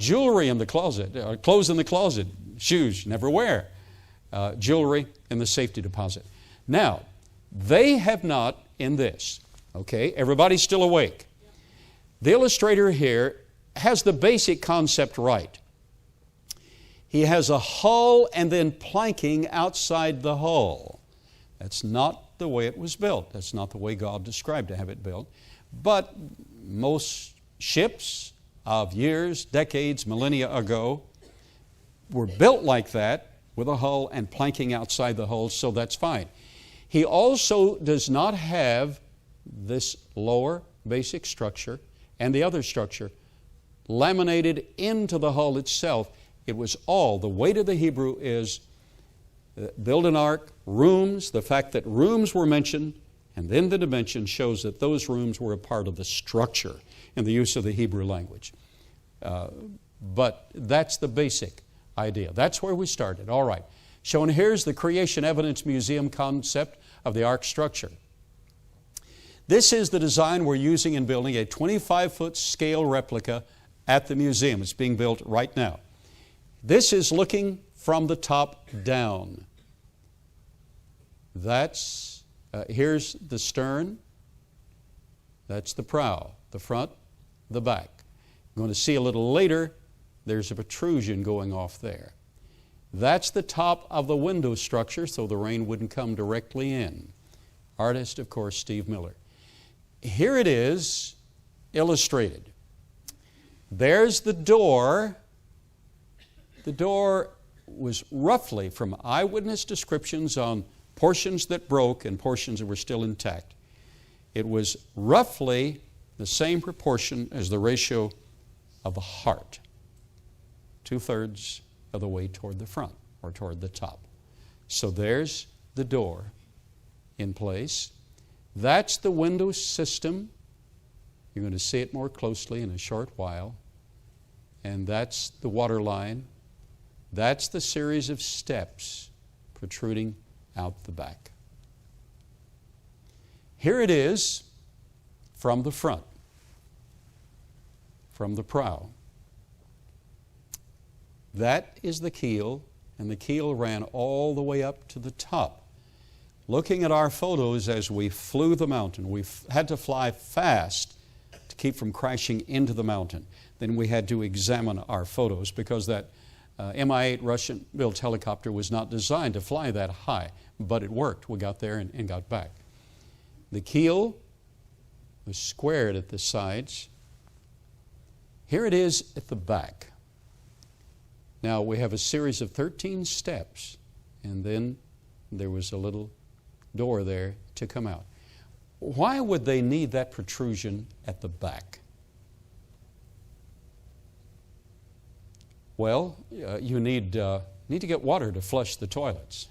jewelry in the closet, clothes in the closet, shoes, never wear. Jewelry in the safety deposit. Now, they have not in this. Okay, everybody's still awake. The illustrator here has the basic concept right. He has a hull and then planking outside the hull. That's not the way it was built. That's not the way God described to have it built. But most ships of years, decades, millennia ago were built like that with a hull and planking outside the hull, so that's fine. He also does not have this lower basic structure and the other structure laminated into the hull itself. It was all, the weight of the Hebrew is build an ark, rooms, the fact that rooms were mentioned, and then the dimension shows that those rooms were a part of the structure in the use of the Hebrew language. But that's the basic idea. That's where we started. All right. Shown here's the Creation Evidence Museum concept of the ark structure. This is the design we're using in building a 25-foot scale replica at the museum. It's being built right now. This is looking from the top down. That's, here's the stern. That's the prow, the front, the back. You're going to see a little later, there's a protrusion going off there. That's the top of the window structure so the rain wouldn't come directly in. Artist, of course, Steve Miller. Here it is illustrated. There's the door. The door was roughly, from eyewitness descriptions on portions that broke and portions that were still intact, it was roughly the same proportion as the ratio of a heart. 2/3 of the way toward the front or toward the top. So there's the door in place. That's the window system. You're going to see it more closely in a short while. And that's the water line. That's the series of steps protruding out the back. Here it is from the front, from the prow. That is the keel, and the keel ran all the way up to the top. Looking at our photos as we flew the mountain, we had to fly fast to keep from crashing into the mountain. Then we had to examine our photos because that Mi-8 Russian-built helicopter was not designed to fly that high, but it worked. We got there and got back. The keel was squared at the sides. Here it is at the back. Now we have a series of 13 steps, and then there was a little door there to come out. Why would they need that protrusion at the back? Well, you need to get water to flush the toilets.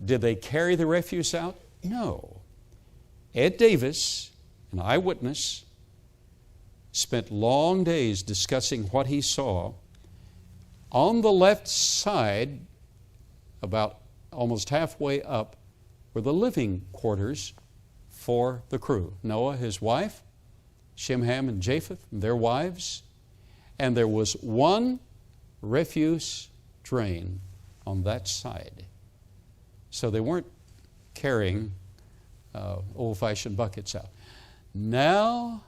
Did they carry the refuse out? No. Ed Davis, an eyewitness, spent long days discussing what he saw. On the left side, about almost halfway up, were the living quarters for the crew. Noah, his wife, Shem, Ham, and Japheth, and their wives. And there was one refuse drain on that side. So they weren't carrying old-fashioned buckets out. Now,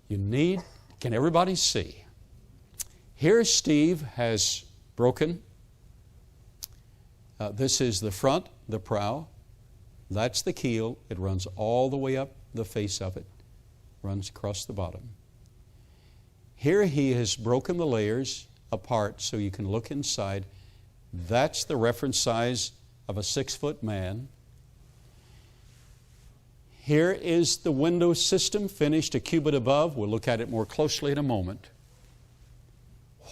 can everybody see? Here Steve has broken. This is the front, the prow. That's the keel. It runs all the way up the face of it. Runs across the bottom. Here he has broken the layers apart so you can look inside. That's the reference size of a 6-foot man. Here is the window system finished a cubit above. We'll look at it more closely in a moment.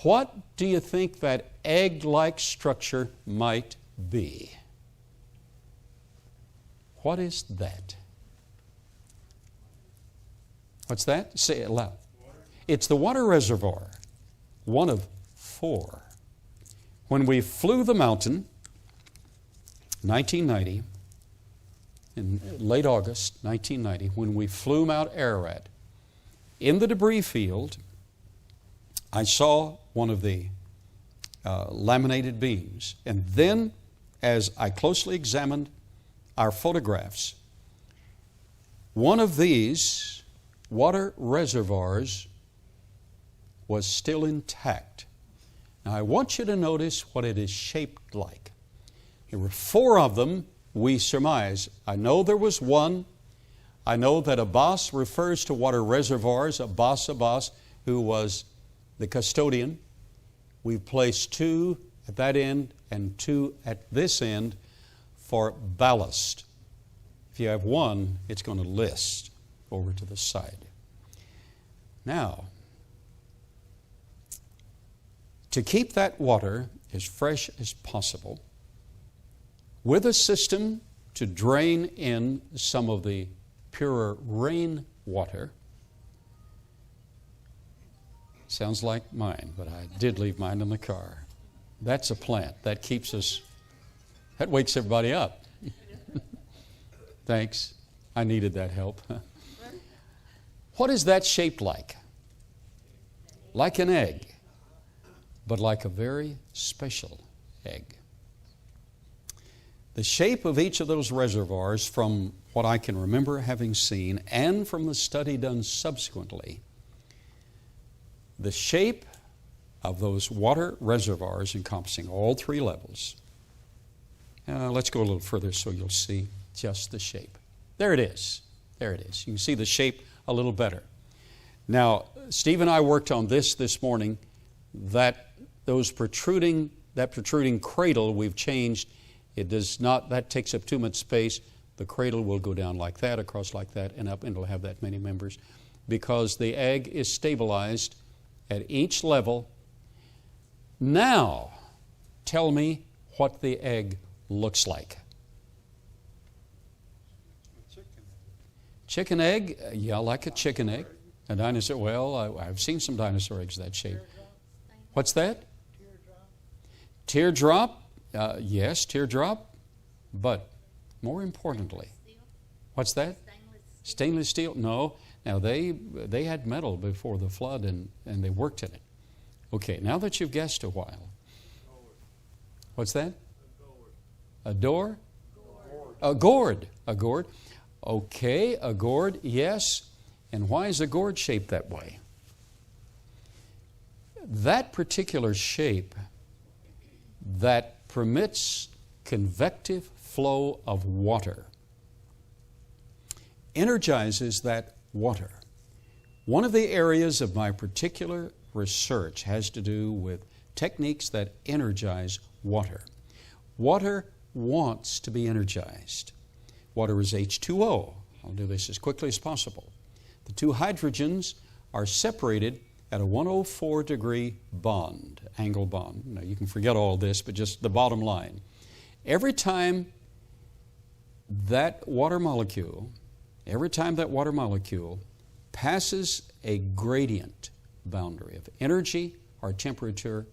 What do you think that egg-like structure might be? What is that? What's that? Say it loud. It's the water reservoir, one of 4. When we flew the mountain, 1990, in late August 1990 when we flew Mount Ararat. In the debris field, I saw one of the laminated beams. And then, as I closely examined our photographs, one of these water reservoirs was still intact. Now, I want you to notice what it is shaped like. There were 4 of them, we surmise. I know there was one. I know that Abbas refers to water reservoirs, Abbas, who was the custodian. We've placed 2 at that end and 2 at this end for ballast. If you have 1, it's going to list over to the side. Now, to keep that water as fresh as possible, with a system to drain in some of the purer rain water. Sounds like mine, but I did leave mine in the car. That's a plant. That keeps us, that wakes everybody up. Thanks. I needed that help. What is that shaped like? Like an egg, but like a very special egg. The shape of each of those reservoirs, from what I can remember having seen and from the study done subsequently, the shape of those water reservoirs encompassing all 3 levels. Let's go a little further so you'll see just the shape. There it is. There it is. You can see the shape a little better. Now, Steve and I worked on this morning. That protruding cradle we've changed. It does not, that takes up too much space. The cradle will go down like that, across like that, and up, and it'll have that many members. Because the egg is stabilized at each level. Now, tell me what the egg looks like. Chicken egg? Yeah, like a chicken egg. A dinosaur, well, I've seen some dinosaur eggs that shape. What's that? Teardrop. Yes, teardrop. But more importantly, what's that? Stainless steel? No. Now, they had metal before the flood, and they worked in it. Okay, now that you've guessed a while. What's that? A door? A gourd. A gourd. Okay, a gourd, yes. And why is a gourd shaped that way? That particular shape that permits convective flow of water energizes that water. One of the areas of my particular research has to do with techniques that energize water. Water wants to be energized. Water is H2O. I'll do this as quickly as possible. The 2 hydrogens are separated at a 104 degree bond, angle bond. Now, you can forget all this, but just the bottom line. Every time that water molecule passes a gradient boundary of energy or temperature,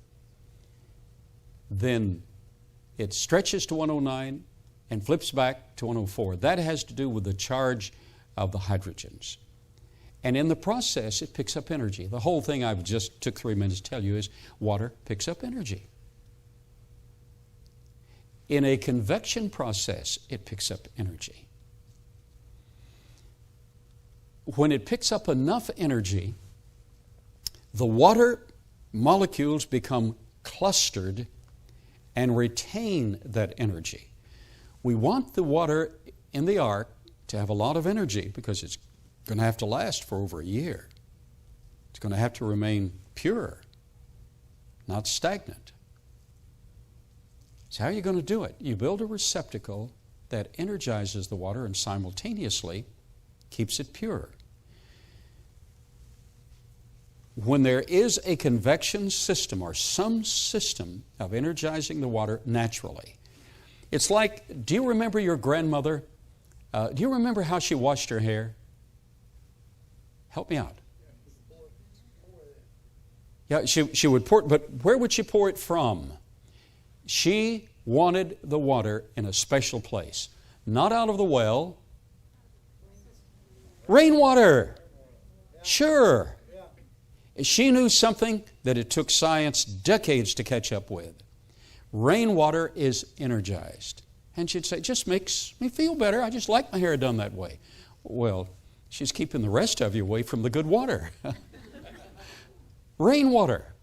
then it stretches to 109 and flips back to 104. That has to do with the charge of the hydrogens. And in the process, it picks up energy. The whole thing I've just took 3 minutes to tell you is water picks up energy. In a convection process, it picks up energy. When it picks up enough energy, the water molecules become clustered and retain that energy. We want the water in the ark to have a lot of energy because it's going to have to last for over a year. It's going to have to remain pure, not stagnant. So how are you going to do it? You build a receptacle that energizes the water and simultaneously keeps it pure. When there is a convection system or some system of energizing the water naturally, it's like, do you remember your grandmother? Do you remember how she washed her hair? Help me out. Yeah, she would pour it, but where would she pour it from? She wanted the water in a special place. Not out of the well. Rainwater. Sure. She knew something that it took science decades to catch up with. Rainwater is energized. And she'd say, just makes me feel better. I just like my hair done that way. Well, she's keeping the rest of you away from the good water. Rainwater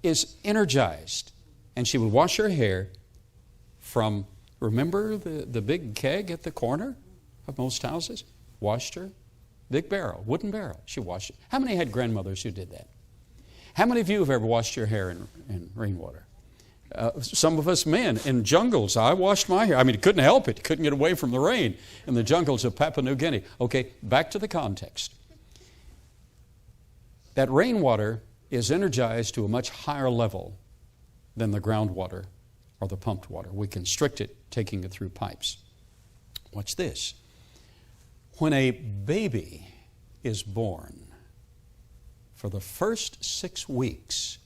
is energized. And she would wash her hair from, remember the big keg at the corner of most houses? Washed her. Big barrel, wooden barrel. She washed it. How many had grandmothers who did that? How many of you have ever washed your hair in rainwater? Some of us men in jungles. I washed my hair. I mean, couldn't help it. Couldn't get away from the rain in the jungles of Papua New Guinea. Okay, back to the context. That rainwater is energized to a much higher level than the groundwater or the pumped water. We constrict it, taking it through pipes. Watch this. When a baby is born, for the first 6 weeks,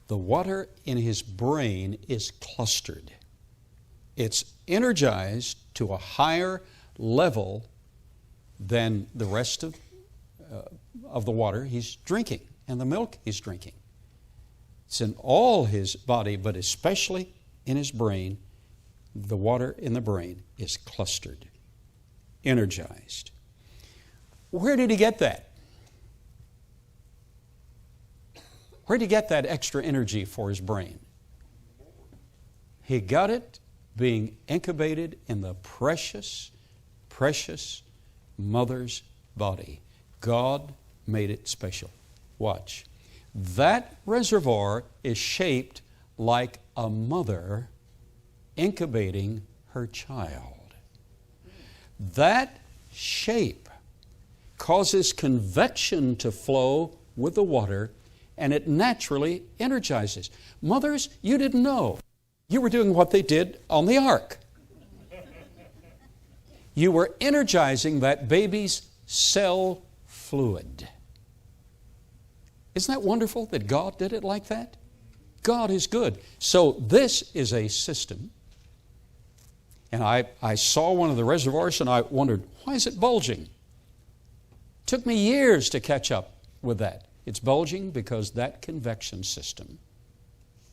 the water in his brain is clustered. It's energized to a higher level than the rest of the water he's drinking and the milk he's drinking. It's in all his body, but especially in his brain. The water in the brain is clustered, energized. Where did he get that? Where did he get that extra energy for his brain? He got it being incubated in the precious, precious mother's body. God made it special. Watch. That reservoir is shaped like a mother incubating her child. That shape causes convection to flow with the water, and it naturally energizes. Mothers, you didn't know. You were doing what they did on the ark. You were energizing that baby's cell fluid. Isn't that wonderful that God did it like that? God is good. So this is a system. And I saw one of the reservoirs and I wondered, why is it bulging? Took me years to catch up with that. It's bulging because that convection system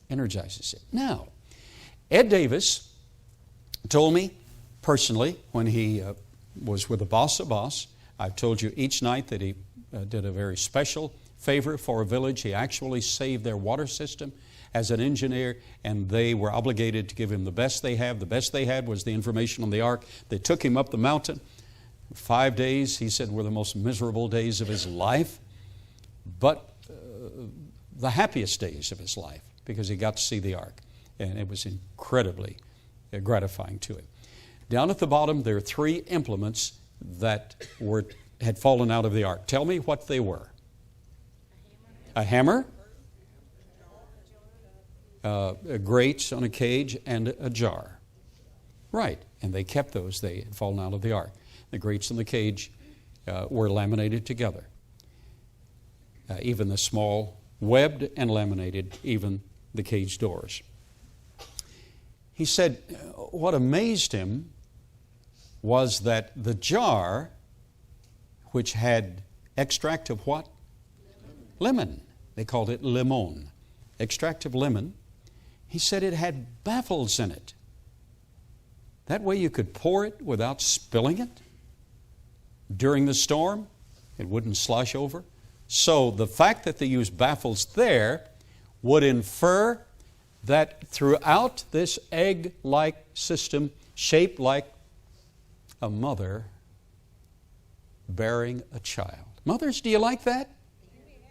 energizes it. Now, Ed Davis told me personally when he was with the boss of Boss, I've told you each night that he did a very special favor for a village. He actually saved their water system as an engineer, and they were obligated to give him the best they have. The best they had was the information on the ark. They took him up the mountain. 5 days, he said, were the most miserable days of his life, but the happiest days of his life because he got to see the ark, and it was incredibly gratifying to him. Down at the bottom, there are 3 implements that had fallen out of the ark. Tell me what they were. A hammer, grates on a cage, and a jar. Right, and they kept those. They had fallen out of the ark. The grates and the cage were laminated together. Even the small, webbed and laminated, even the cage doors. He said what amazed him was that the jar, which had extract of what? Lemon. They called it limon. Extract of lemon. He said it had baffles in it. That way you could pour it without spilling it. During the storm, it wouldn't slosh over. So the fact that they used baffles there would infer that throughout this egg-like system, shaped like a mother bearing a child. Mothers, do you like that?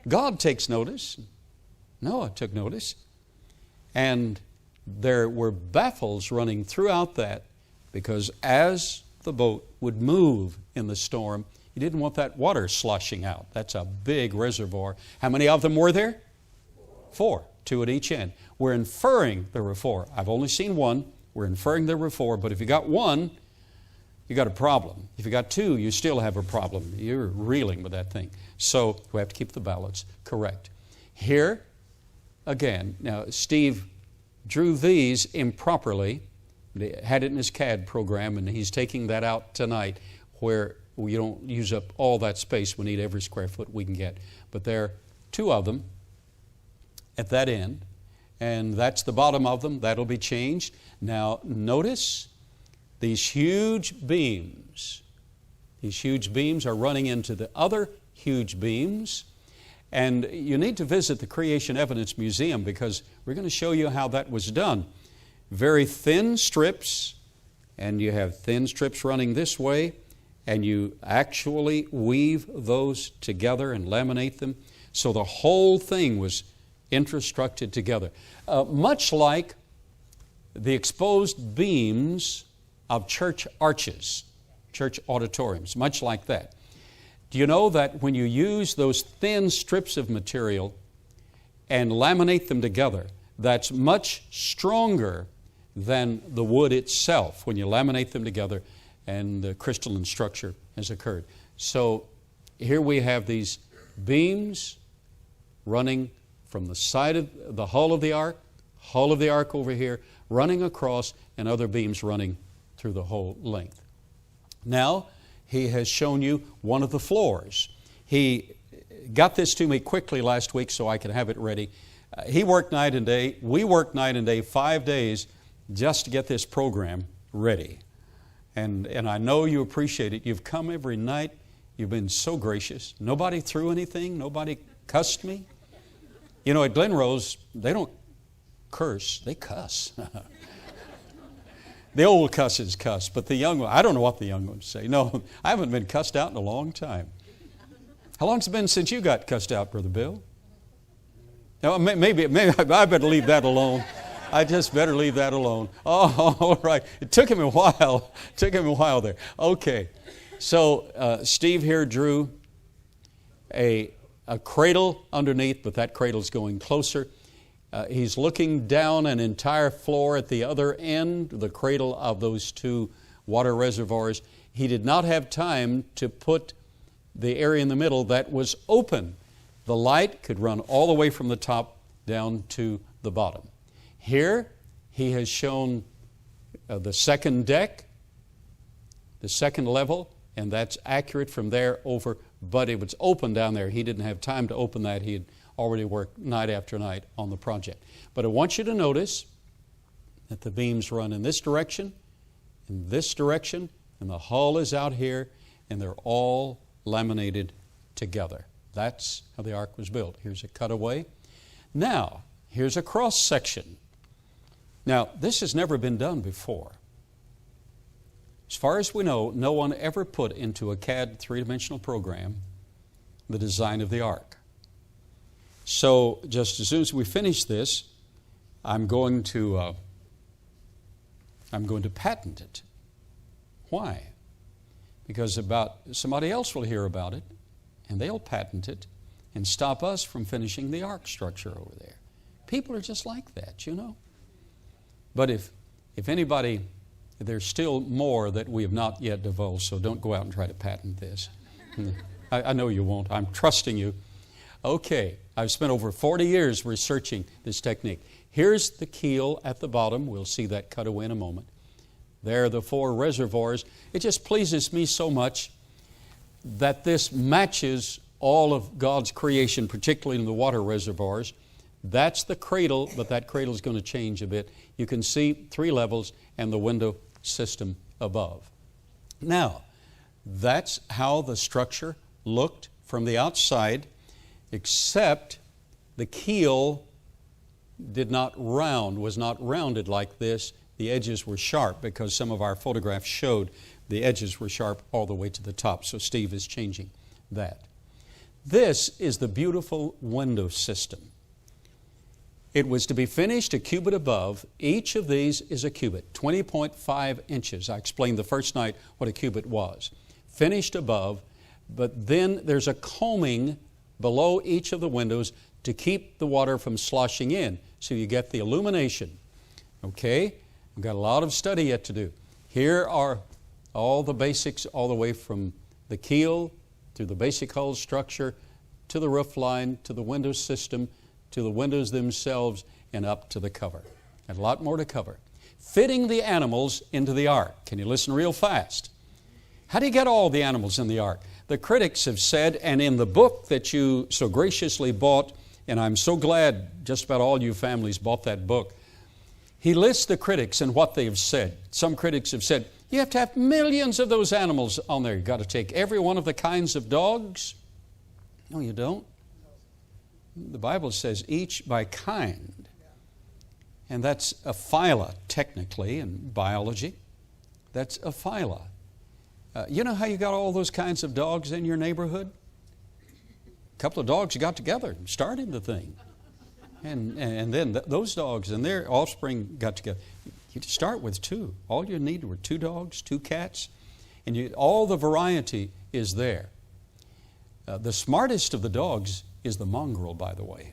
God takes notice. Noah took notice. And there were baffles running throughout that because as the boat would move in the storm, you didn't want that water sloshing out. That's a big reservoir. How many of them were there? 4, 2 at each end. We're inferring there were 4. I've only seen 1. We're inferring there were 4. But if you got 1, you got a problem. If you got 2, you still have a problem. You're reeling with that thing. So we have to keep the balance correct. Here, again, now Steve drew these improperly He had it in his CAD program, and he's taking that out tonight where we don't use up all that space. We need every square foot we can get. But there are 2 of them at that end, and that's the bottom of them. That'll be changed. Now, notice these huge beams. These huge beams are running into the other huge beams. And you need to visit the Creation Evidence Museum because we're going to show you how that was done. Very thin strips, and you have thin strips running this way, and you actually weave those together and laminate them. So the whole thing was infrastructured together. Much like the exposed beams of church arches, church auditoriums, much like that. Do you know that when you use those thin strips of material and laminate them together, that's much stronger than the wood itself when you laminate them together and the crystalline structure has occurred. So here we have these beams running from the side of the hull of the ark over here, running across, and other beams running through the whole length. Now, he has shown you one of the floors. He got this to me quickly last week so I could have it ready. He worked night and day. We worked night and day, 5 days, just to get this program ready. And I know you appreciate it. You've come every night. You've been so gracious. Nobody threw anything. Nobody cussed me. You know, at Glen Rose, they don't curse. They cuss. The old cusses cuss, but the young ones, I don't know what the young ones say. No, I haven't been cussed out in a long time. How long has it been since you got cussed out, Brother Bill? Now, maybe I better leave that alone. I just better leave that alone. Oh, all right. It took him a while. There. Okay. So Steve here drew a cradle underneath, but that cradle's going closer. He's looking down an entire floor at the other end, the cradle of those 2 water reservoirs. He did not have time to put the area in the middle that was open. The light could run all the way from the top down to the bottom. Here, he has shown the second deck, the second level, and that's accurate from there over, but it was open down there. He didn't have time to open that. He had already worked night after night on the project. But I want you to notice that the beams run in this direction, and the hull is out here, and they're all laminated together. That's how the ark was built. Here's a cutaway. Now, here's a cross section. Now, this has never been done before. As far as we know, no one ever put into a CAD 3-dimensional program the design of the ark. So, just as soon as we finish this, I'm going to patent it. Why? Because somebody else will hear about it, and they'll patent it and stop us from finishing the ark structure over there. People are just like that, you know. But if anybody, there's still more that we have not yet divulged, so don't go out and try to patent this. I know you won't. I'm trusting you. Okay, I've spent over 40 years researching this technique. Here's the keel at the bottom. We'll see that cutaway in a moment. There are the 4 reservoirs. It just pleases me so much that this matches all of God's creation, particularly in the water reservoirs. That's the cradle, but that cradle is going to change a bit. You can see 3 levels and the window system above. Now, that's how the structure looked from the outside, except the keel was not rounded like this. The edges were sharp because some of our photographs showed the edges were sharp all the way to the top. So Steve is changing that. This is the beautiful window system. It was to be finished a cubit above. Each of these is a cubit, 20.5 inches. I explained the first night what a cubit was. Finished above, but then there's a combing below each of the windows to keep the water from sloshing in, so you get the illumination. Okay? We've got a lot of study yet to do. Here are all the basics, all the way from the keel through the basic hull structure to the roof line, to the window system, to the windows themselves, and up to the cover. And a lot more to cover. fitting the animals into the ark. Can you listen real fast? How do you get all the animals in the ark? The critics have said, and in the book that you so graciously bought, and I'm so glad just about all you families bought that book, he lists the critics and what they've said. Some critics have said, you have to have millions of those animals on there. You've got to take every one of the kinds of dogs. No, you don't. The Bible says each by kind. And that's a phyla, technically, in biology. That's a phyla. You know how you got all those kinds of dogs in your neighborhood? A couple of dogs got together and started the thing. And then those dogs and their offspring got together. You start with two. All you needed were 2 dogs, 2 cats, and all the variety is there. The smartest of the dogs is the mongrel, by the way.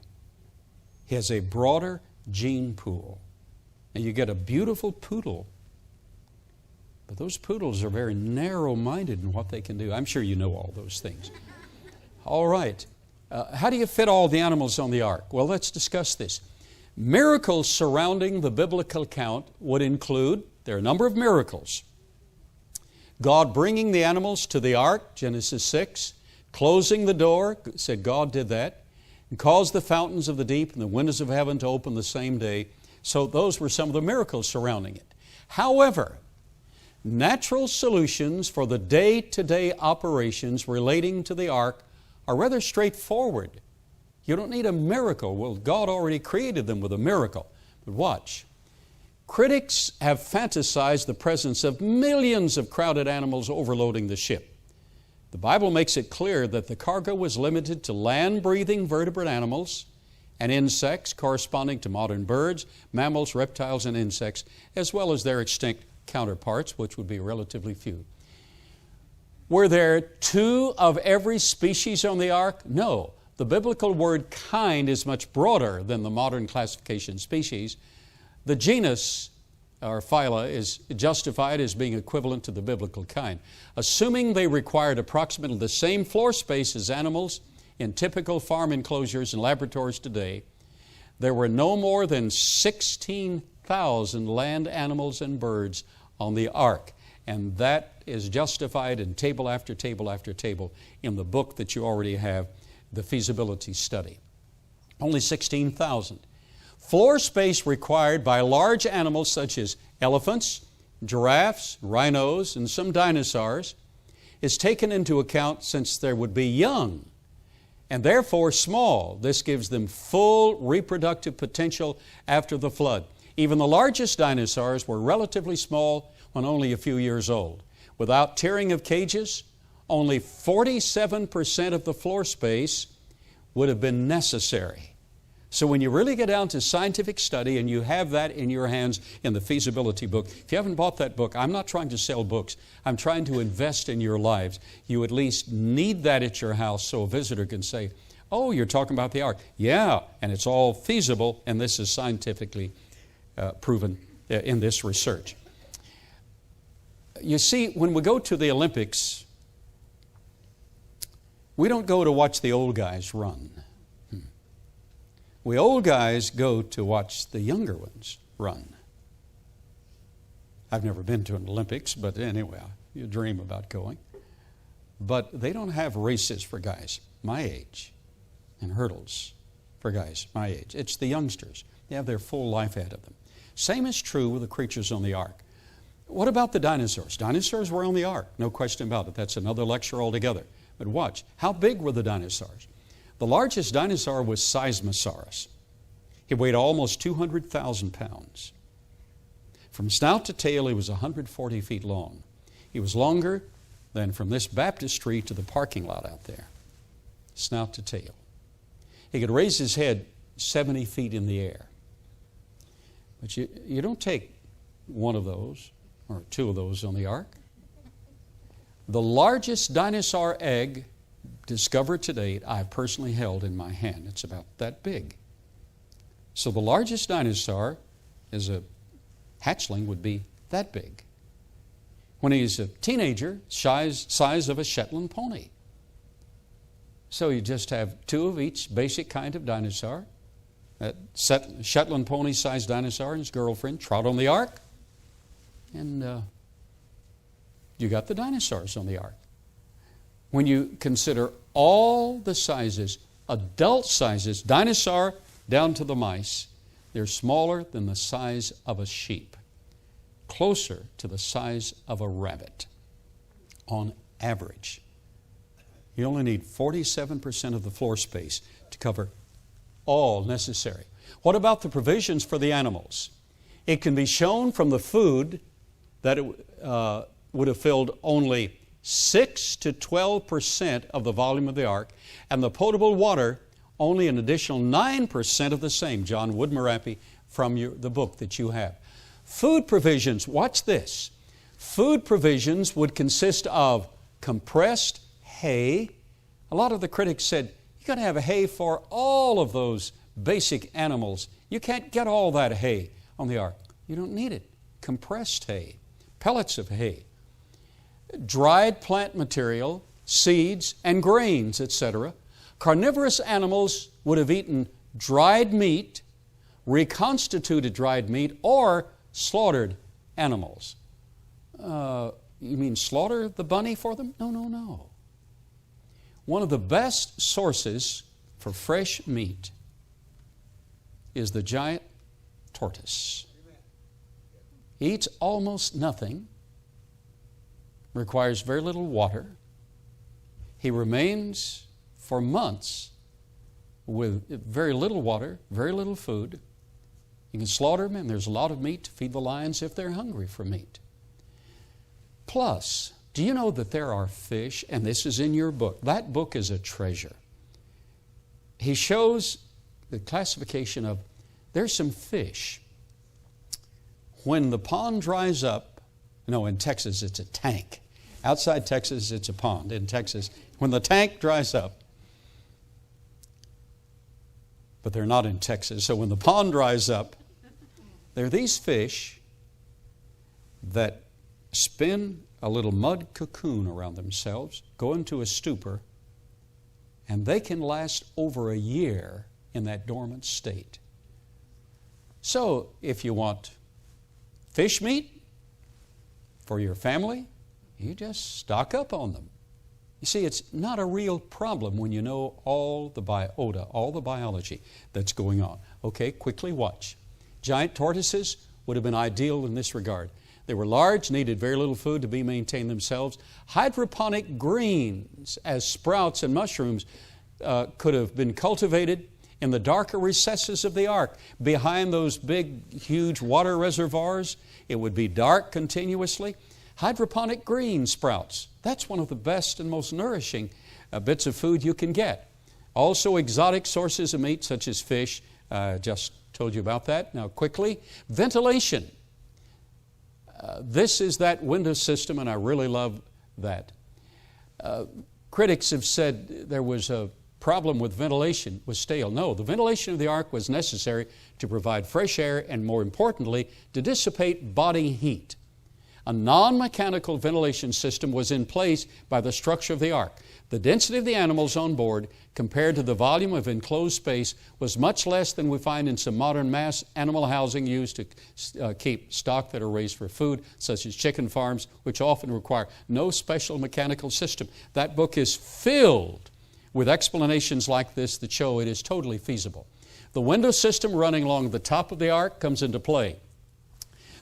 He has a broader gene pool. And you get a beautiful poodle. But those poodles are very narrow-minded in what they can do. I'm sure you know all those things. All right. How do you fit all the animals on the ark? Well, let's discuss this. Miracles surrounding the biblical account would include, there are a number of miracles. God bringing the animals to the ark, Genesis 6, closing the door, said God did that, and caused the fountains of the deep and the windows of heaven to open the same day. So those were some of the miracles surrounding it. However, natural solutions for the day-to-day operations relating to the ark are rather straightforward. You don't need a miracle. Well, God already created them with a miracle. But watch. Critics have fantasized the presence of millions of crowded animals overloading the ship. The Bible makes it clear that the cargo was limited to land-breathing vertebrate animals and insects corresponding to modern birds, mammals, reptiles, and insects, as well as their extinct counterparts, which would be relatively few. Were there 2 of every species on the ark? No. The biblical word kind is much broader than the modern classification species. The genus, or phyla, is justified as being equivalent to the biblical kind. Assuming they required approximately the same floor space as animals in typical farm enclosures and laboratories today, there were no more than 16,000 land animals and birds on the ark. And that is justified in table after table after table in the book that you already have, the feasibility study. Only 16,000. Floor space required by large animals such as elephants, giraffes, rhinos, and some dinosaurs is taken into account since there would be young and therefore small. This gives them full reproductive potential after the flood. Even the largest dinosaurs were relatively small when only a few years old. Without tearing of cages, only 47% of the floor space would have been necessary. So when you really get down to scientific study, and you have that in your hands in the feasibility book, if you haven't bought that book, I'm not trying to sell books. I'm trying to invest in your lives. You at least need that at your house so a visitor can say, oh, you're talking about the ark. Yeah, and it's all feasible, and this is scientifically proven in this research. You see, when we go to the Olympics, we don't go to watch the old guys run. We old guys go to watch the younger ones run. I've never been to an Olympics, but anyway, you dream about going. But they don't have races for guys my age and hurdles for guys my age. It's the youngsters. They have their full life ahead of them. Same is true with the creatures on the ark. What about the dinosaurs? Dinosaurs were on the ark, no question about it. That's another lecture altogether. But watch, how big were the dinosaurs? The largest dinosaur was Seismosaurus. He weighed almost 200,000 pounds. From snout to tail, he was 140 feet long. He was longer than from this baptistry to the parking lot out there, snout to tail. He could raise his head 70 feet in the air. But you don't take one of those or 2 of those on the ark. The largest dinosaur egg discovered to date, I've personally held in my hand. It's about that big. So the largest dinosaur as a hatchling would be that big. When he's a teenager, size of a Shetland pony. So you just have 2 of each basic kind of dinosaur. That Shetland pony-sized dinosaur and his girlfriend trot on the ark. And you got the dinosaurs on the ark. When you consider all the sizes, adult sizes, dinosaur down to the mice, they're smaller than the size of a sheep, closer to the size of a rabbit on average. You only need 47% of the floor space to cover all necessary. What about the provisions for the animals? It can be shown from the food that it would have filled only 6 to 12% of the volume of the ark, and the potable water only an additional 9% of the same. John Woodmarappy from the book that you have. Food provisions, watch this. Food provisions would consist of compressed hay. A lot of the critics said, you got to have hay for all of those basic animals. You can't get all that hay on the ark. You don't need it. Compressed hay, pellets of hay, dried plant material, seeds and grains, etc. Carnivorous animals would have eaten dried meat, reconstituted dried meat, or slaughtered animals. You mean slaughter the bunny for them? No. One of the best sources for fresh meat is the giant tortoise. Eats almost nothing, requires very little water. He remains for months with very little water, very little food. You can slaughter them, and there's a lot of meat to feed the lions if they're hungry for meat. Plus, do you know that there are fish, and this is in your book. That book is a treasure. He shows the classification of, there's some fish. When the pond dries up, no, in Texas it's a tank. Outside Texas it's a pond. In Texas, when the tank dries up, but they're not in Texas, so when the pond dries up, there are these fish that spin a little mud cocoon around themselves, go into a stupor, and they can last over a year in that dormant state. So, if you want fish meat for your family, you just stock up on them. You see, it's not a real problem when you know all the biota, all the biology that's going on. Okay, quickly watch. Giant tortoises would have been ideal in this regard. They were large, needed very little food to be maintained themselves. Hydroponic greens as sprouts and mushrooms could have been cultivated in the darker recesses of the ark. Behind those big, huge water reservoirs, it would be dark continuously. Hydroponic green sprouts, that's one of the best and most nourishing bits of food you can get. Also exotic sources of meat such as fish, just told you about that. Now quickly, ventilation. This is that window system, and I really love that. Critics have said there was a problem with ventilation, was stale. No, the ventilation of the ark was necessary to provide fresh air and, more importantly, to dissipate body heat. A non-mechanical ventilation system was in place by the structure of the ark. The density of the animals on board compared to the volume of enclosed space was much less than we find in some modern mass animal housing used to keep stock that are raised for food, such as chicken farms, which often require no special mechanical system. That book is filled with explanations like this that show it is totally feasible. The window system running along the top of the ark comes into play.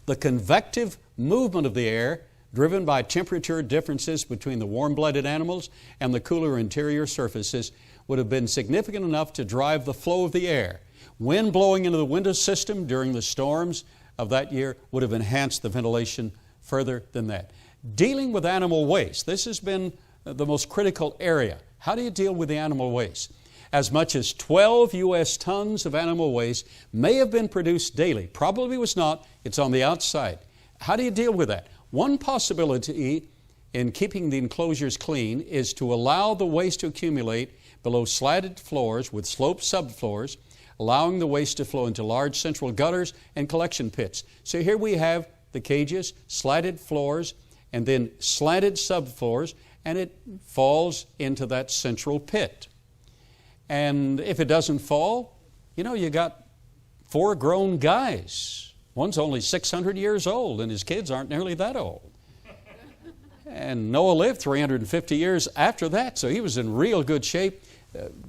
The convective movement of the air, driven by temperature differences between the warm-blooded animals and the cooler interior surfaces, would have been significant enough to drive the flow of the air. Wind blowing into the window system during the storms of that year would have enhanced the ventilation further than that. Dealing with animal waste. This has been the most critical area. How do you deal with the animal waste? As much as 12 U.S. tons of animal waste may have been produced daily. Probably was not. It's on the outside. How do you deal with that? One possibility in keeping the enclosures clean is to allow the waste to accumulate below slatted floors with sloped subfloors, allowing the waste to flow into large central gutters and collection pits. So here we have the cages, slatted floors, and then slanted subfloors, and it falls into that central pit. And if it doesn't fall, you got 4 grown guys One's only 600 years old, and his kids aren't nearly that old. And Noah lived 350 years after that, so he was in real good shape.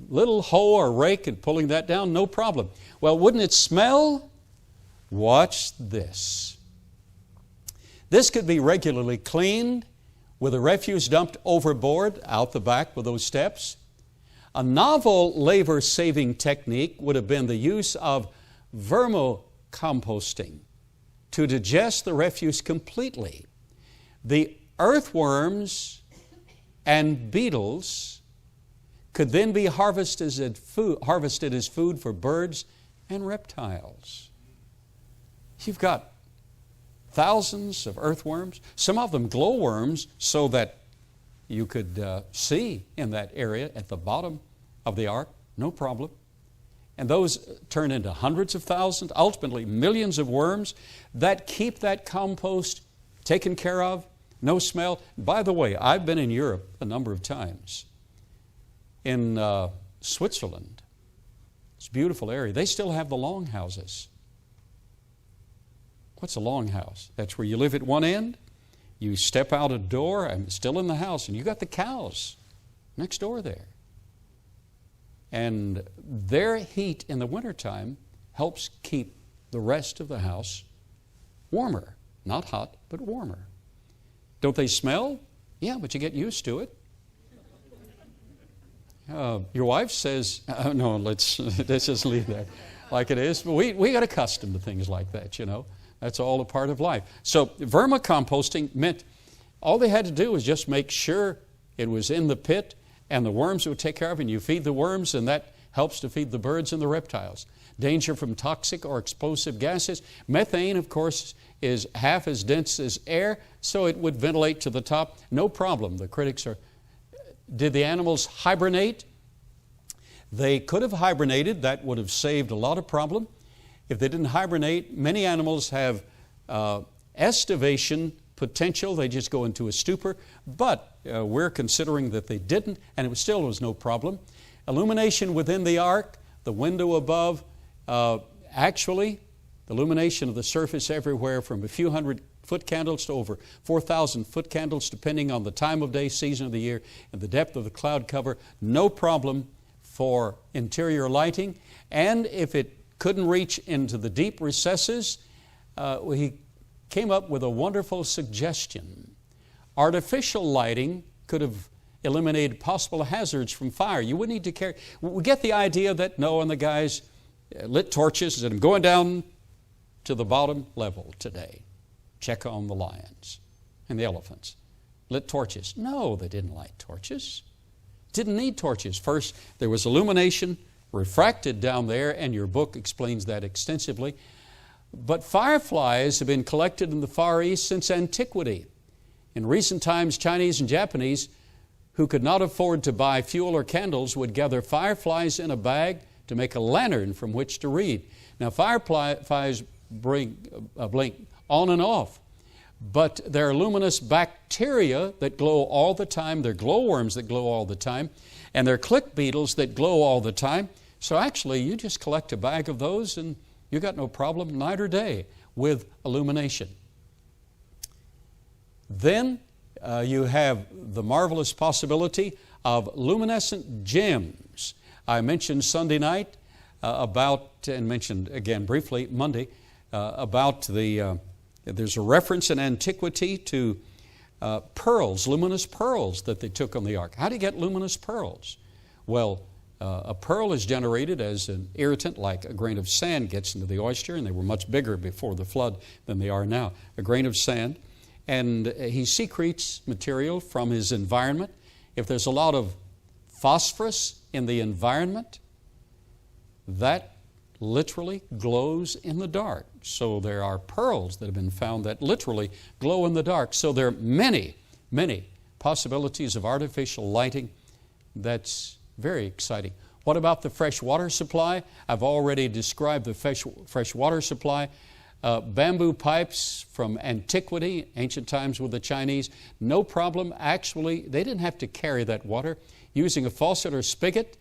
Little hoe or rake and pulling that down, no problem. Well, wouldn't it smell? Watch this. This could be regularly cleaned with the refuse dumped overboard out the back with those steps. A novel labor-saving technique would have been the use of vermicomposting to digest the refuse completely. The earthworms and beetles could then be harvested as food for birds and reptiles. You've got thousands of earthworms, some of them glowworms, so that you could see in that area at the bottom of the ark, no problem. And those turn into hundreds of thousands, ultimately millions of worms that keep that compost taken care of, no smell. By the way, I've been in Europe a number of times. In Switzerland, it's a beautiful area. They still have the longhouses. What's a longhouse? That's where you live at one end. You step out a door, and still in the house, and you got the cows next door there. And their heat in the wintertime helps keep the rest of the house warmer. Not hot, but warmer. Don't they smell? Yeah, but you get used to it. Your wife says, no, let's just leave that like it is. But we got accustomed to things like that, you know. That's all a part of life. So vermicomposting meant all they had to do was just make sure it was in the pit and the worms would take care of it. And you feed the worms, and that helps to feed the birds and the reptiles. Danger from toxic or explosive gases. Methane, of course, is half as dense as air, so it would ventilate to the top. No problem. The critics are... Did the animals hibernate? They could have hibernated. That would have saved a lot of problem. If they didn't hibernate, many animals have estivation potential. They just go into a stupor. But we're considering that they didn't, and it still was no problem. Illumination within the ark, the window above, actually, the illumination of the surface everywhere from a few hundred foot candles to over 4,000 foot candles, depending on the time of day, season of the year, and the depth of the cloud cover. No problem for interior lighting. And if it couldn't reach into the deep recesses, he came up with a wonderful suggestion. Artificial lighting could have eliminated possible hazards from fire. You wouldn't need to carry... We get the idea that Noah and the guys lit torches and going down to the bottom level today. Check on the lions and the elephants. Lit torches. No, they didn't light torches. Didn't need torches. First, there was illumination refracted down there, and your book explains that extensively. But fireflies have been collected in the Far East since antiquity. In recent times, Chinese and Japanese who could not afford to buy fuel or candles would gather fireflies in a bag to make a lantern from which to read. Now, fireflies blink on and off, but they're luminous bacteria that glow all the time. They're glowworms that glow all the time, and they're click beetles that glow all the time. So actually, you just collect a bag of those and you got no problem night or day with illumination. Then you have the marvelous possibility of luminescent gems. I mentioned Sunday night and mentioned again briefly Monday, about there's a reference in antiquity to pearls, luminous pearls that they took on the ark. How do you get luminous pearls? Well, a pearl is generated as an irritant, like a grain of sand gets into the oyster, and they were much bigger before the flood than they are now. A grain of sand. And he secretes material from his environment. If there's a lot of phosphorus in the environment, that literally glows in the dark. So there are pearls that have been found that literally glow in the dark. So there are many, many possibilities of artificial lighting. That's very exciting. What about the fresh water supply? I've already described the fresh water supply. Bamboo pipes from antiquity, ancient times with the Chinese, no problem. Actually, they didn't have to carry that water. Using a faucet or spigot,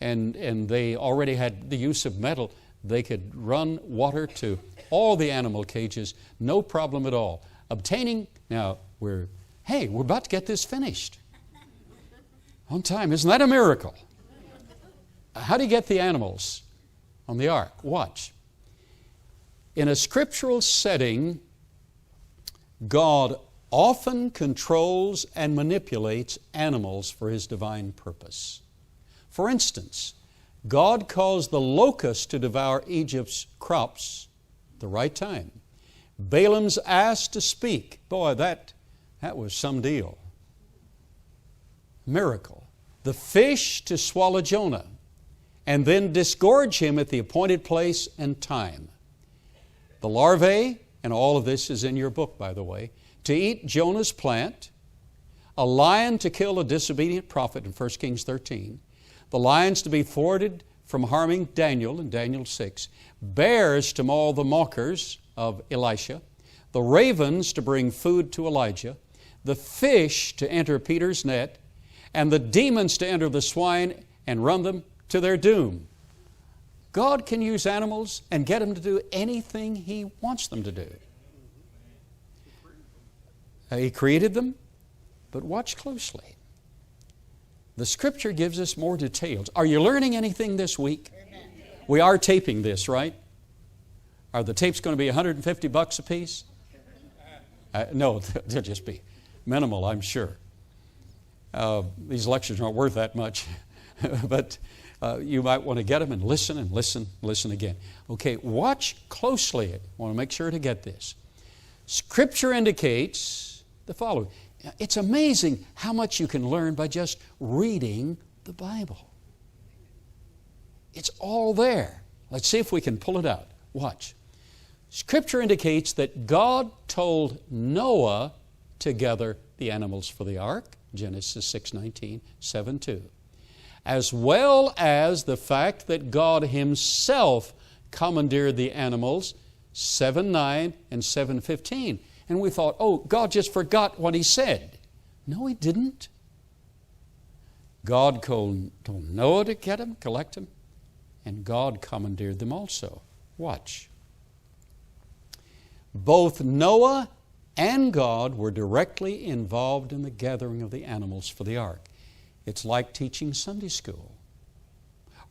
and they already had the use of metal, They could run water to all the animal cages, no problem at all. Now we're about to get this finished. On time. Isn't that a miracle? How do you get the animals on the ark? Watch. In a scriptural setting, God often controls and manipulates animals for His divine purpose. For instance, God caused the locust to devour Egypt's crops at the right time. Balaam's ass to speak. Boy, that was some deal. Miracle. The fish to swallow Jonah and then disgorge him at the appointed place and time. The larvae, and all of this is in your book, by the way, to eat Jonah's plant, a lion to kill a disobedient prophet in 1 Kings 13, the lions to be thwarted from harming Daniel in Daniel 6, bears to maul the mockers of Elisha, the ravens to bring food to Elijah, the fish to enter Peter's net, and the demons to enter the swine and run them to their doom. God can use animals and get them to do anything He wants them to do. He created them, but watch closely. The Scripture gives us more details. Are you learning anything this week? Amen. We are taping this, right? Are the tapes going to be $150 a piece? No, they'll just be minimal, I'm sure. These lectures aren't worth that much, but you might want to get them and listen again. Okay, watch closely. I want to make sure to get this. Scripture indicates the following. It's amazing how much you can learn by just reading the Bible. It's all there. Let's see if we can pull it out. Watch. Scripture indicates that God told Noah to gather the animals for the ark, Genesis 6:19, 7:2, as well as the fact that God Himself commandeered the animals, 7:9 and 7:15. And we thought, God just forgot what He said. No, He didn't. God told Noah to get them, collect them, and God commandeered them also. Watch. Both Noah and God were directly involved in the gathering of the animals for the ark. It's like teaching Sunday school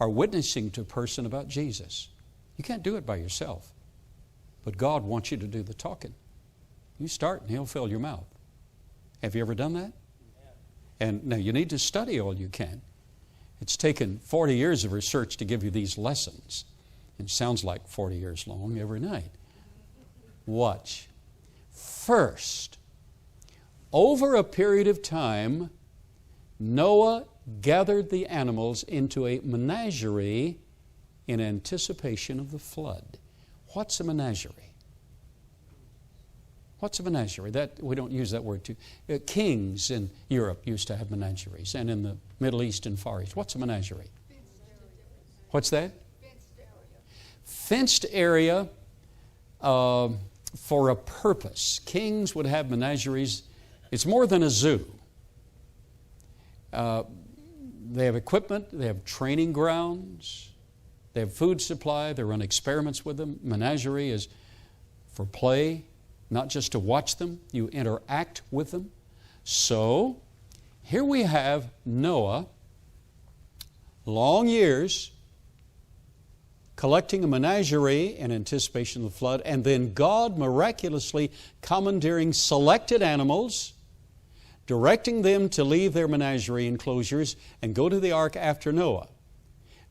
or witnessing to a person about Jesus. You can't do it by yourself, but God wants you to do the talking. You start and He'll fill your mouth. Have you ever done that? And now you need to study all you can. It's taken 40 years of research to give you these lessons. It sounds like 40 years long every night. Watch. First, over a period of time, Noah gathered the animals into a menagerie in anticipation of the flood. What's a menagerie? What's a menagerie? We don't use that word too. Kings in Europe used to have menageries, and in the Middle East and Far East. What's a menagerie? What's that? Fenced area for a purpose. Kings would have menageries. It's more than a zoo. They have equipment. They have training grounds. They have food supply. They run experiments with them. Menagerie is for play, not just to watch them. You interact with them. So, here we have Noah, long years, collecting a menagerie in anticipation of the flood, and then God miraculously commandeering selected animals, directing them to leave their menagerie enclosures and go to the ark after Noah.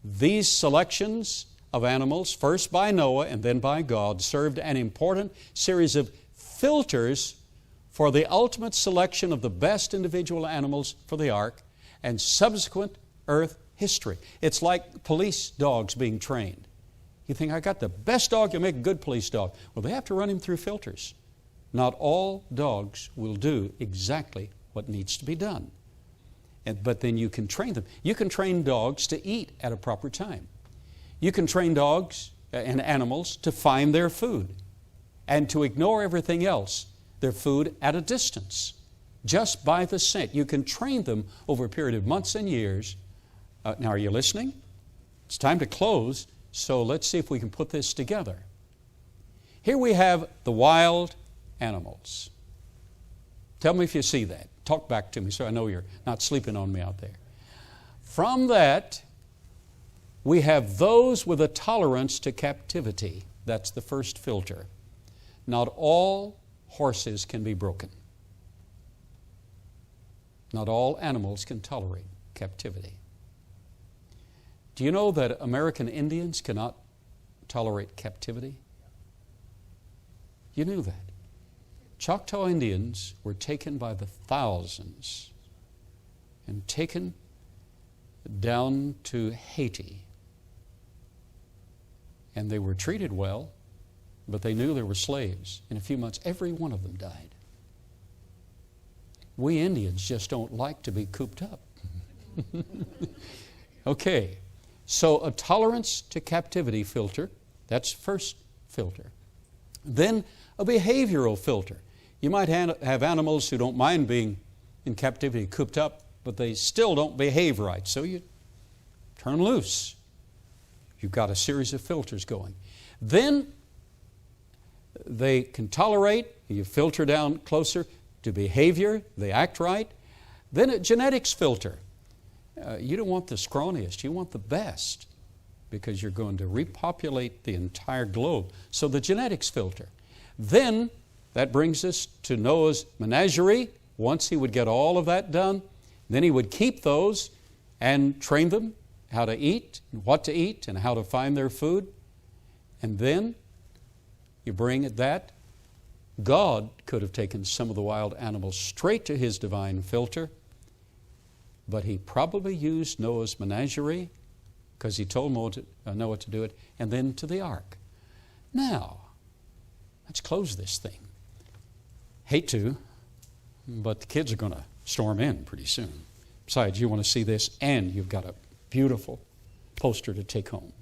These selections of animals, first by Noah and then by God, served an important series of filters for the ultimate selection of the best individual animals for the ark and subsequent earth history. It's like police dogs being trained. You think, I got the best dog, you make a good police dog. Well, they have to run him through filters. Not all dogs will do exactly what needs to be done. But then you can train them. You can train dogs to eat at a proper time. You can train dogs and animals to find their food and to ignore everything else, their food at a distance, just by the scent. You can train them over a period of months and years. Now, are you listening? It's time to close, So let's see if we can put this together. Here we have the wild animals. Tell me if you see that. Talk back to me so I know you're not sleeping on me out there. From that, we have those with a tolerance to captivity. That's the first filter. Not all horses can be broken. Not all animals can tolerate captivity. Do you know that American Indians cannot tolerate captivity? You knew that. Choctaw Indians were taken by the thousands and taken down to Haiti. And they were treated well, but they knew there were slaves. In a few months, every one of them died. We Indians just don't like to be cooped up. Okay, so a tolerance to captivity filter, that's first filter. Then a behavioral filter. You might have animals who don't mind being in captivity, cooped up, but they still don't behave right. So you turn them loose. You've got a series of filters going. Then they can tolerate, you filter down closer to behavior, they act right. Then a genetics filter. You don't want the scrawniest, you want the best, because you're going to repopulate the entire globe. So the genetics filter. Then that brings us to Noah's menagerie. Once he would get all of that done, then he would keep those and train them how to eat, and what to eat, and how to find their food. And then you bring at that. God could have taken some of the wild animals straight to His divine filter, but He probably used Noah's menagerie because He told Noah to do it, and then to the ark. Now, let's close this thing. Hate to, but the kids are going to storm in pretty soon. Besides, you want to see this, and you've got a beautiful poster to take home.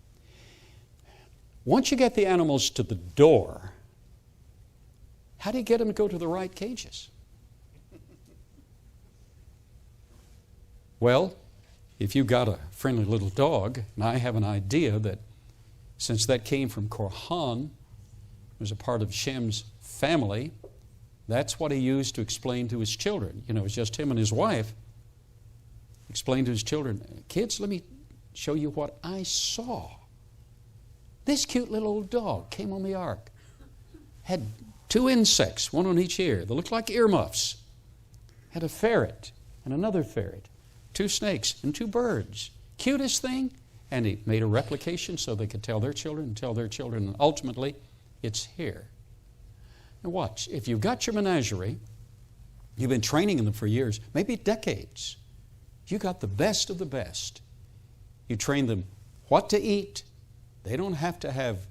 Once you get the animals to the door, how do you get them to go to the right cages? Well, if you've got a friendly little dog, and I have an idea that since that came from Korhan, was a part of Shem's family, that's what he used to explain to his children. You know, it was just him and his wife. Explained to his children, kids, let me show you what I saw. This cute little old dog came on the ark. Had 2 insects, one on each ear. They looked like earmuffs. Had a ferret and another ferret. 2 snakes and 2 birds. Cutest thing. And he made a replication so they could tell their children and tell their children. And ultimately, it's here. Now watch. If you've got your menagerie, you've been training them for years, maybe decades. You got the best of the best. You train them what to eat. They don't have to have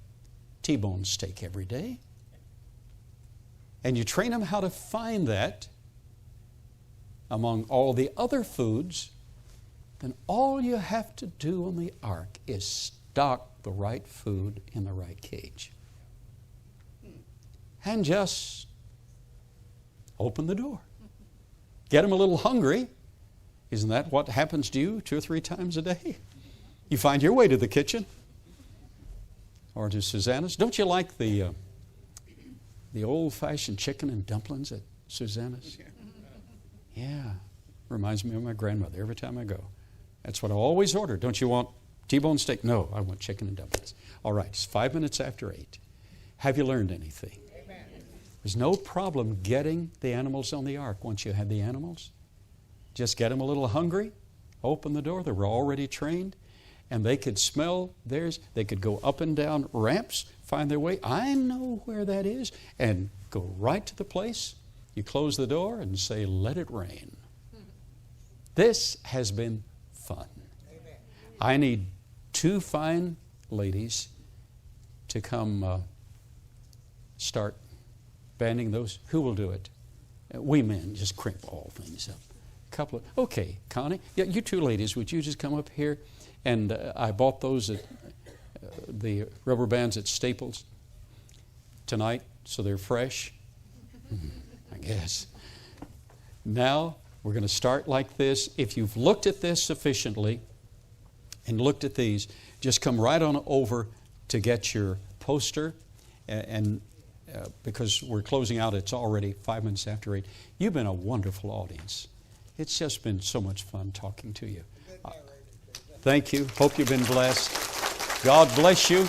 T-bone steak every day. And you train them how to find that among all the other foods. Then all you have to do on the ark is stock the right food in the right cage. And just open the door. Get them a little hungry. Isn't that what happens to you 2 or 3 times a day? You find your way to the kitchen or to Susanna's. Don't you like the old-fashioned chicken and dumplings at Susanna's? Yeah. Reminds me of my grandmother every time I go. That's what I always order. Don't you want T-bone steak? No, I want chicken and dumplings. All right, it's 5 minutes after 8. Have you learned anything? Amen. There's no problem getting the animals on the ark once you have the animals. Just get them a little hungry, open the door. They were already trained, and they could smell theirs. They could go up and down ramps, find their way. I know where that is, and go right to the place. You close the door and say, let it rain. This has been fun. Amen. I need 2 fine ladies to come start banding those. Who will do it? We men just crimp all things up. Okay, Connie, yeah, you 2 ladies, would you just come up here? And I bought those at the rubber bands at Staples tonight, so they're fresh, I guess. Now, we're going to start like this. If you've looked at this sufficiently, and looked at these, just come right on over to get your poster. And because we're closing out, it's already 5 minutes after 8. You've been a wonderful audience. It's just been so much fun talking to you. Thank you. Hope you've been blessed. God bless you.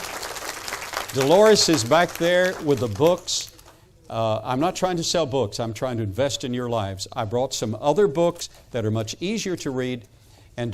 Dolores is back there with the books. I'm not trying to sell books. I'm trying to invest in your lives. I brought some other books that are much easier to read.